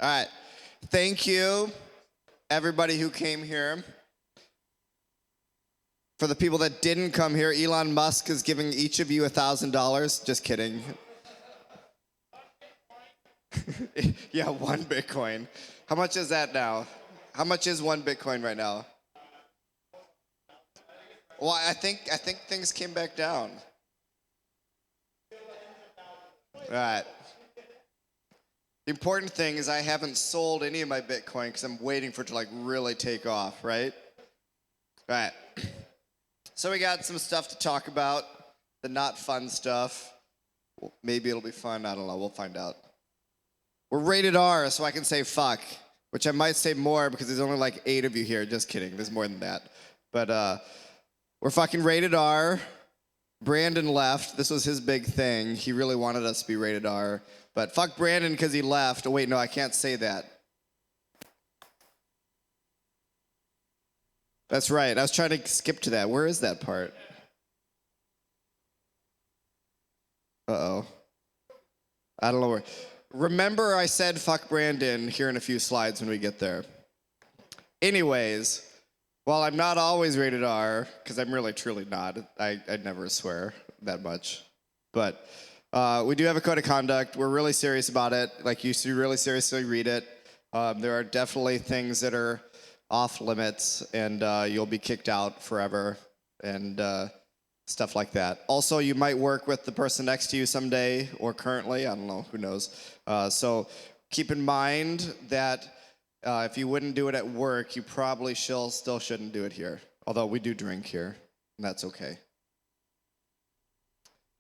All right. Thank you, everybody who came here. For the people that didn't come here, Elon Musk is giving each of you $1,000. Just kidding. Yeah, 1 Bitcoin. How much is that now? How much is 1 Bitcoin right now? Well, I think things came back down. All right. The important thing is I haven't sold any of my Bitcoin because I'm waiting for it to really take off, right? All right. So we got some stuff to talk about, the not fun stuff. Maybe it'll be fun, I don't know, we'll find out. We're rated R, so I can say fuck, which I might say more because there's only 8 of you here. Just kidding, there's more than that. But we're fucking rated R. Brandon left. This was his big thing. He really wanted us to be rated R. But fuck Brandon because he left. Oh, wait, no, I can't say that. That's right. I was trying to skip to that. Where is that part? Uh-oh. I don't know where. Remember I said fuck Brandon here in a few slides when we get there. Anyways, while I'm not always rated R, because I'm really truly not, I'd never swear that much. But we do have a code of conduct. We're really serious about it. You should really seriously read it. There are definitely things that are off limits, and you'll be kicked out forever, and stuff like that. Also, you might work with the person next to you someday, or currently, I don't know, who knows. So keep in mind that if you wouldn't do it at work, you probably still shouldn't do it here. Although we do drink here, and that's okay.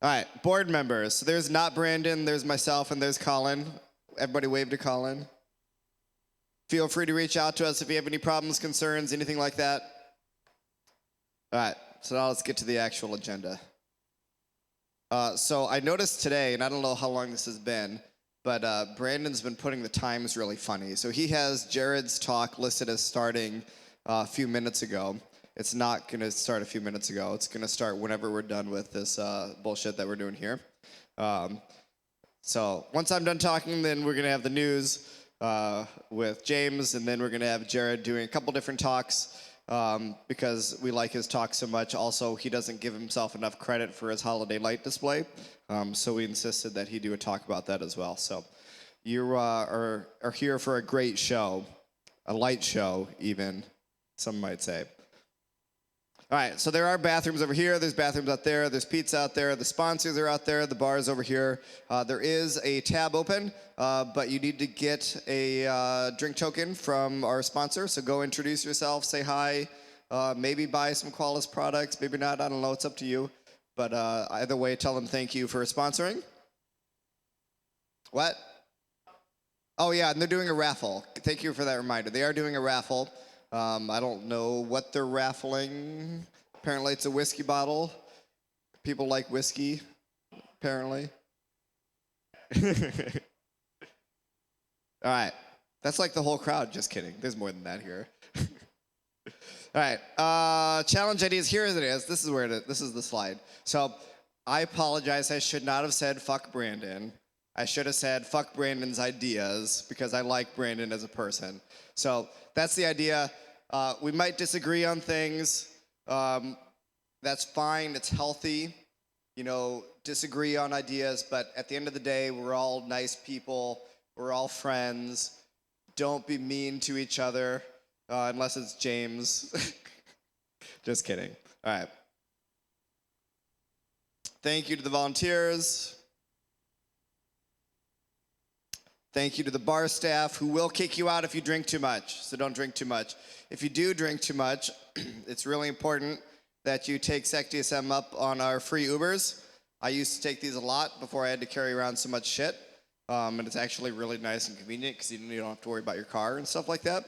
All right, board members. So there's not Brandon, there's myself, and there's Colin. Everybody wave to Colin. Feel free to reach out to us if you have any problems, concerns, anything like that. All right, so now let's get to the actual agenda. So I noticed today, and I don't know how long this has been, but Brandon's been putting the times really funny. So he has Jared's talk listed as starting a few minutes ago. It's not going to start a few minutes ago. It's going to start whenever we're done with this bullshit that we're doing here. So once I'm done talking, then we're going to have the news with James, and then we're going to have Jared doing a couple different talks because we like his talk so much. Also, he doesn't give himself enough credit for his holiday light display, so we insisted that he do a talk about that as well. So you are here for a great show, a light show even, some might say. All right, so there are bathrooms over here, there's bathrooms out there, there's pizza out there, the sponsors are out there, the bar's over here. There is a tab open, but you need to get a drink token from our sponsor, so go introduce yourself, say hi, maybe buy some Qualis products, maybe not, I don't know, it's up to you. But either way, tell them thank you for sponsoring. What? Oh yeah, and they're doing a raffle. Thank you for that reminder. They are doing a raffle. I don't know what they're raffling. Apparently it's a whiskey bottle. People like whiskey, apparently. All right. That's like the whole crowd. Just kidding. There's more than that here. All right. Challenge ideas. Here it is. This is where it is. This is the slide. So I apologize. I should not have said fuck Brandon. I should have said fuck Brandon's ideas because I like Brandon as a person. So that's the idea. We might disagree on things. That's fine. It's healthy. Disagree on ideas. But at the end of the day, we're all nice people. We're all friends. Don't be mean to each other unless it's James. Just kidding. All right. Thank you to the volunteers. Thank you to the bar staff who will kick you out if you drink too much, so don't drink too much. If you do drink too much, it's really important that you take SecDSM up on our free Ubers. I used to take these a lot before I had to carry around so much shit, and it's actually really nice and convenient because you don't have to worry about your car and stuff like that.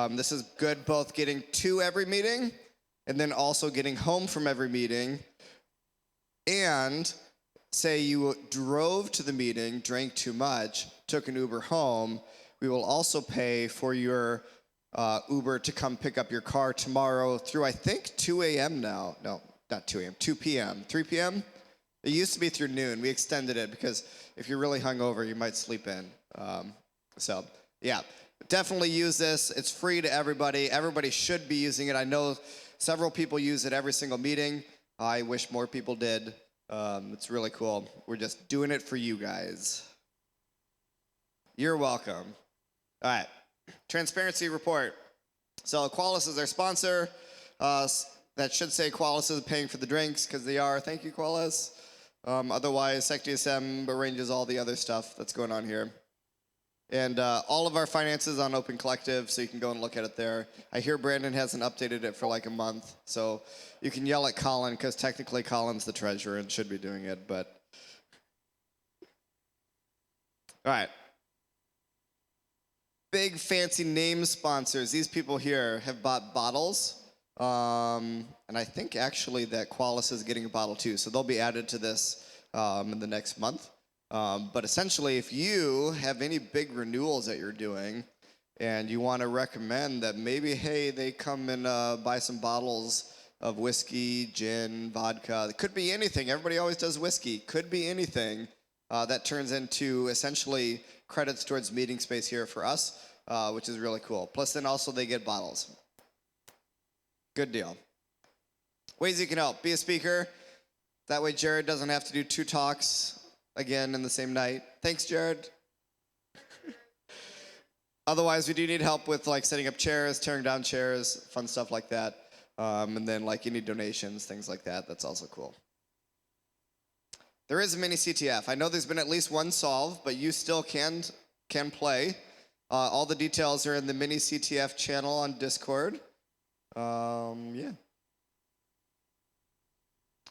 This is good both getting to every meeting and then also getting home from every meeting. And say you drove to the meeting, drank too much, took an Uber home, we will also pay for your Uber to come pick up your car tomorrow through, I think, 2 a.m. now. No, not 2 a.m., 2 p.m., 3 p.m.? It used to be through noon. We extended it because if you're really hungover, you might sleep in. So, Yeah, definitely use this. It's free to everybody. Everybody should be using it. I know several people use it every single meeting. I wish more people did. It's really cool. We're just doing it for you guys. You're welcome. All right, transparency report. So Qualis is our sponsor. That should say Qualis is paying for the drinks because they are. Thank you, Qualis. Otherwise, SecDSM arranges all the other stuff that's going on here. And all of our finances on Open Collective, so you can go and look at it there. I hear Brandon hasn't updated it for like a month, so you can yell at Colin, because technically Colin's the treasurer and should be doing it, but... All right. Big fancy name sponsors. These people here have bought bottles. And I think actually that Qualis is getting a bottle too, so they'll be added to this in the next month. But essentially, if you have any big renewals that you're doing and you want to recommend that maybe, hey, they come and buy some bottles of whiskey, gin, vodka. It could be anything. Everybody always does whiskey. Could be anything that turns into essentially credits towards meeting space here for us, which is really cool. Plus, then also they get bottles. Good deal. Ways you can help. Be a speaker. That way Jared doesn't have to do 2 talks again in the same night. Thanks, Jared. Otherwise, we do need help with like setting up chairs, tearing down chairs, fun stuff like that. And then like any donations, things like that. That's also cool. There is a mini CTF. I know there's been at least one solve, but you still can play. All the details are in the mini CTF channel on Discord. Yeah.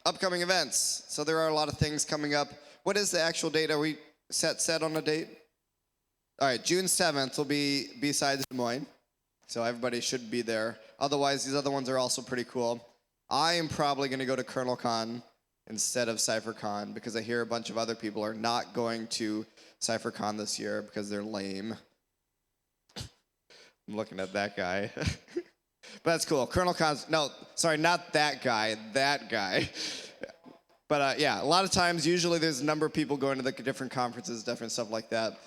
Upcoming events. So there are a lot of things coming up. What is the actual date? Are we set on a date? All right, June 7th will be B-Sides Des Moines. So everybody should be there. Otherwise, these other ones are also pretty cool. I am probably going to go to KernelCon instead of CypherCon because I hear a bunch of other people are not going to CypherCon this year because they're lame. I'm looking at that guy. But that's cool. KernelCon's, no, sorry, not that guy, that guy. But yeah, a lot of times, usually there's a number of people going to the different conferences, different stuff like that.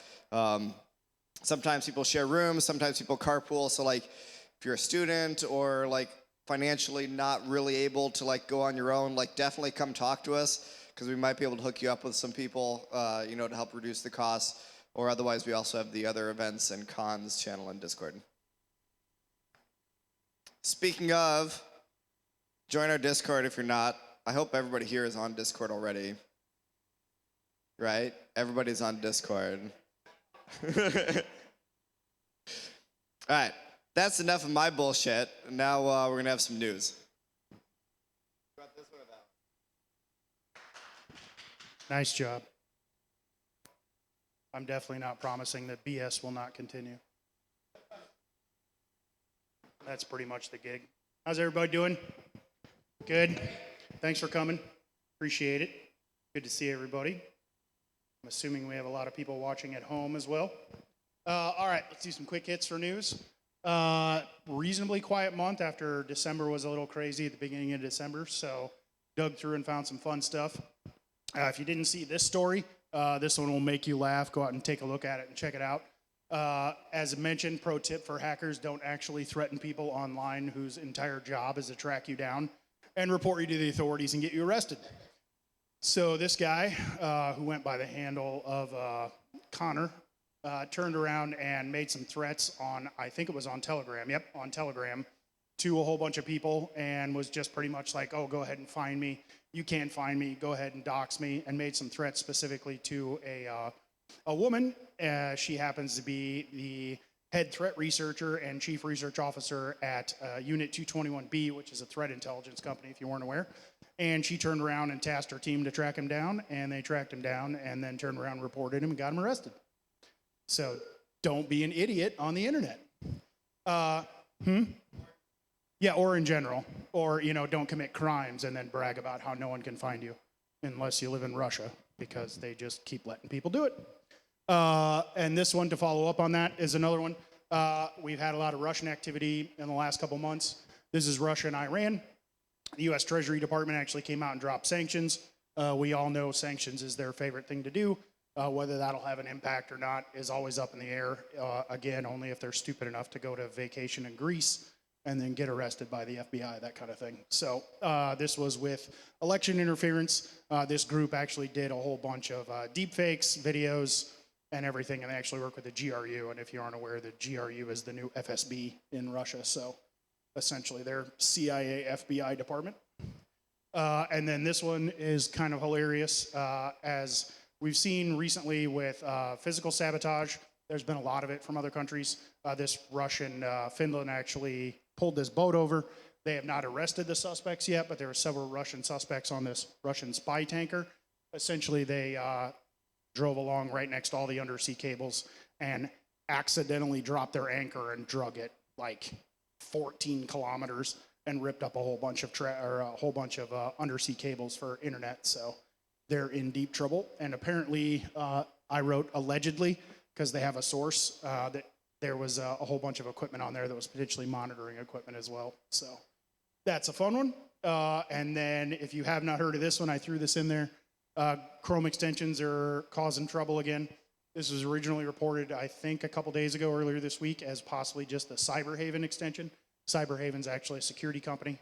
Sometimes people share rooms, sometimes people carpool. So like, if you're a student or like financially not really able to like go on your own, like definitely come talk to us because we might be able to hook you up with some people, you know, to help reduce the costs. Or otherwise, we also have the other events and cons channel in Discord. Speaking of, join our Discord if you're not. I hope everybody here is on Discord already. Right? Everybody's on Discord. All right. That's enough of my bullshit. Now we're going to have some news. This one or that? Nice job. I'm definitely not promising that BS will not continue. That's pretty much the gig. How's everybody doing? Good. Thanks for coming. Appreciate it. Good to see everybody. I'm assuming we have a lot of people watching at home as well. All right, let's do some quick hits for news. Reasonably quiet month after December was a little crazy at the beginning of December, so dug through and found some fun stuff. If you didn't see this story, this one will make you laugh. Go out and take a look at it and check it out. As mentioned, pro tip for hackers, don't actually threaten people online whose entire job is to track you down and report you to the authorities and get you arrested. So this guy, who went by the handle of Connor, turned around and made some threats on, I think it was on Telegram, on Telegram, to a whole bunch of people and was just pretty much like, oh, go ahead and find me. You can't find me. Go ahead and dox me, and made some threats specifically to a woman. She happens to be the head threat researcher and chief research officer at Unit 221B, which is a threat intelligence company, if you weren't aware. And she turned around and tasked her team to track him down, and they tracked him down and then turned around and reported him and got him arrested. So don't be an idiot on the internet. Yeah, or in general. Or, you know, don't commit crimes and then brag about how no one can find you unless you live in Russia, because they just keep letting people do it. And this one, to follow up on that, is another one. We've had a lot of Russian activity in the last couple months. This is Russia and Iran. The U.S. Treasury Department actually came out and dropped sanctions. We all know sanctions is their favorite thing to do. Whether that'll have an impact or not is always up in the air. Again, only if they're stupid enough to go to vacation in Greece and then get arrested by the FBI, that kind of thing. So this was with election interference. This group actually did a whole bunch of deep fakes, videos, and everything, and they actually work with the GRU. And if you aren't aware, the GRU is the new FSB in Russia. So essentially, they're CIA FBI department. And then this one is kind of hilarious. As we've seen recently with physical sabotage, there's been a lot of it from other countries. This Russian, Finland actually pulled this boat over. They have not arrested the suspects yet, but there were several Russian suspects on this Russian spy tanker. Essentially, they drove along right next to all the undersea cables and accidentally dropped their anchor and drug it like 14 kilometers and ripped up a whole bunch of undersea cables for internet. So they're in deep trouble. And apparently, I wrote allegedly because they have a source that there was a whole bunch of equipment on there that was potentially monitoring equipment as well. So that's a fun one. And then if you have not heard of this one, I threw this in there. Chrome extensions are causing trouble again. This was originally reported, I think, a couple days ago, earlier this week, as possibly just the Cyberhaven extension. Cyberhaven's actually a security company,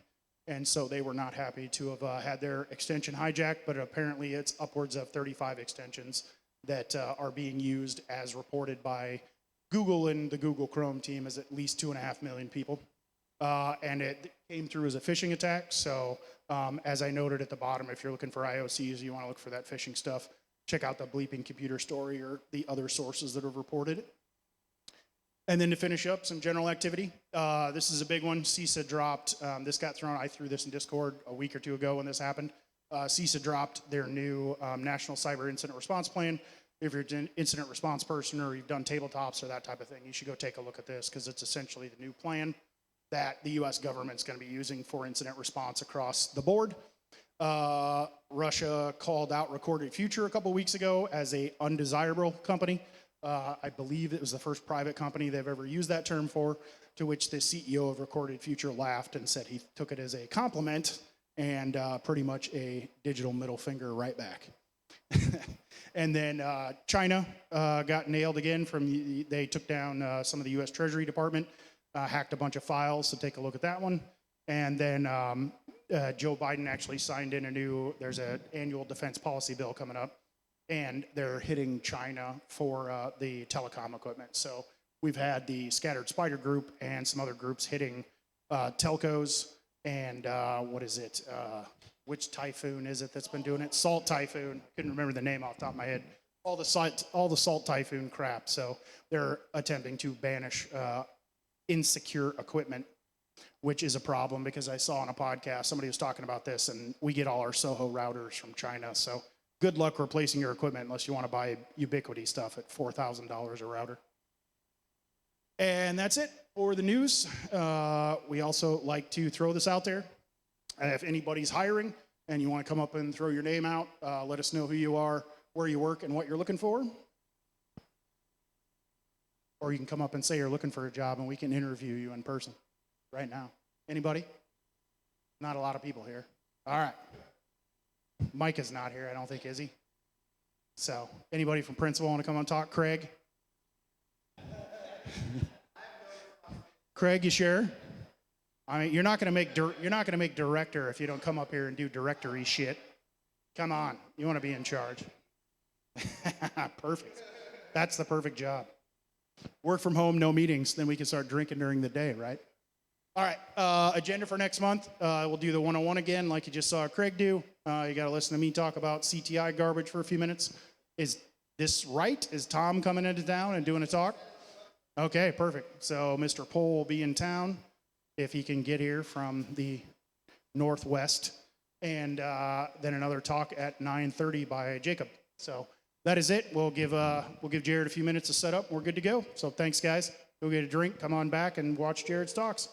and so they were not happy to have had their extension hijacked, but apparently it's upwards of 35 extensions that are being used as reported by Google and the Google Chrome team as at least 2.5 million people. And it came through as a phishing attack. So as I noted at the bottom, if you're looking for IOCs, you want to look for that phishing stuff, check out the Bleeping Computer story or the other sources that have reported it. And then to finish up, some general activity. This is a big one. CISA dropped, this got thrown, I threw this in Discord a week or two ago when this happened. CISA dropped their new National Cyber Incident Response Plan. If you're an incident response person or you've done tabletops or that type of thing, you should go take a look at this because it's essentially the new plan that the US government's going to be using for incident response across the board. Russia called out Recorded Future a couple weeks ago as a undesirable company. I believe it was the first private company they've ever used that term for, to which the CEO of Recorded Future laughed and said he took it as a compliment and pretty much a digital middle finger right back. And then China got nailed again they took down some of the US Treasury Department, hacked a bunch of files, so take a look at that one. And then Joe Biden actually signed in there's an annual defense policy bill coming up, and they're hitting China for the telecom equipment. So we've had the Scattered Spider Group and some other groups hitting telcos, and which typhoon is it that's been doing it? Salt Typhoon. Couldn't remember the name off the top of my head. All the Salt Typhoon crap. So they're attempting to banish insecure equipment, which is a problem because I saw on a podcast somebody was talking about this, and we get all our Soho routers from China. So good luck replacing your equipment unless you want to buy Ubiquiti stuff at $4,000 a router. And that's it for the news. We also like to throw this out there. If anybody's hiring and you want to come up and throw your name out, let us know who you are, where you work, and what you're looking for. Or you can come up and say you're looking for a job, and we can interview you in person right now. Anybody? Not a lot of people here. All right. Mike is not here, I don't think, is he? So, anybody from Principal want to come and talk? Craig? Craig, you sure? I mean, you're not going to make director if you don't come up here and do directory shit. Come on, you want to be in charge. Perfect. That's the perfect job. Work from home, no meetings, then we can start drinking during the day, right? All right, agenda for next month. We'll do the 101 again, like you just saw Craig do. You got to listen to me talk about CTI garbage for a few minutes. Is this right? Is Tom coming into town and doing a talk? Okay, perfect. So Mr. Pohl will be in town if he can get here from the northwest. And then another talk at 9:30 by Jacob. So that is it. We'll give Jared a few minutes to set up. We're good to go. So thanks, guys. Go get a drink. Come on back and watch Jared's talks.